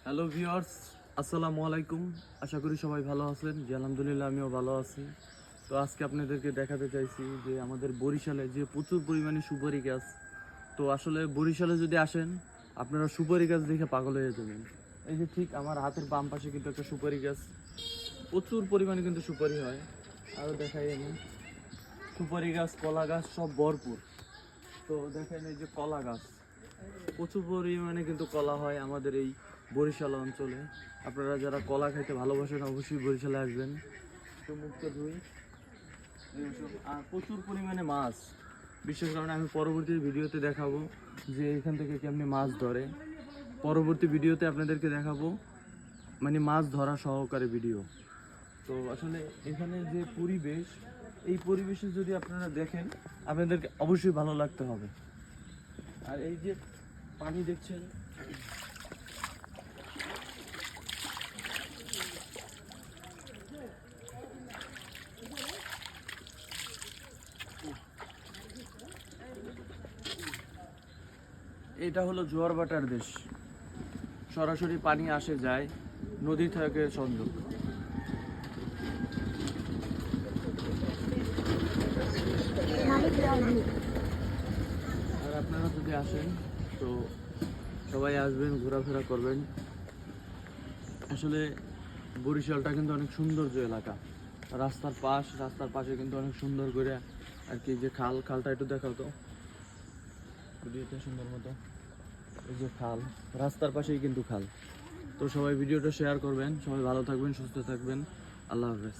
Hello viewers, আসসালামু আলাইকুম। আশা করি সবাই ভালো আছেন। জি আলহামদুলিল্লাহ, আমিও ভালো আছি। তো আজকে আপনাদেরকে দেখাতে চাইছি যে আমাদের বরিশালে যে প্রচুর পরিমাণে সুপারি গাছ। তো আসলে বরিশালে যদি আসেন আপনারা সুপারি গাছ দেখে পাগল হয়ে যাবেন। এই যে ঠিক আমার হাতের বাম পাশে কিন্তু একটা সুপারি গাছ, প্রচুর পরিমাণে কিন্তু সুপারি হয়। আরও দেখাই আমি, সুপারি গাছ, কলা গাছ সব ভরপুর। তো দেখেন এই যে কলা গাছ, প্রচুর পরিমাণে কিন্তু কলা হয় আমাদের এই বরিশাল অঞ্চলে। আপনারা যারা কলা খাইতে ভালোবাসেন অবশ্যই বরিশালে আসবেন। তো মুক্ত ধুই আর প্রচুর পরিমাণে মাছ, বিশেষ কারণে আমি পরবর্তী ভিডিওতে দেখাবো যে এখান থেকে কেমনি মাছ ধরে। পরবর্তী ভিডিওতে আপনাদেরকে দেখাবো মানে মাছ ধরা সহকারে ভিডিও। তো আসলে এখানে যে পরিবেশ, এই পরিবেশে যদি আপনারা দেখেন আপনাদেরকে অবশ্যই ভালো লাগতে হবে। আর এই যে পানি দেখছেন, এটা হলো জোয়ার ভাটার দেশ। সরাসরি পানি আসে যায়, নদী থেকে সংযোগ। আর আপনারা যদি আসেন তো সবাই আসবেন, ঘোরাফেরা করবেন। আসলে বরিশালটা কিন্তু অনেক সৌন্দর্য এলাকা। রাস্তার পাশে কিন্তু অনেক সুন্দর করে আর কি, যে খালটা একটু দেখাও তো ভিডিওতে সুন্দর মতো। এই যে খাল, রাস্তার পাশেই কিন্তু খাল। তো সবাই ভিডিওটা শেয়ার করবেন। সবাই ভালো থাকবেন, সুস্থ থাকবেন। আল্লাহ হাফেজ।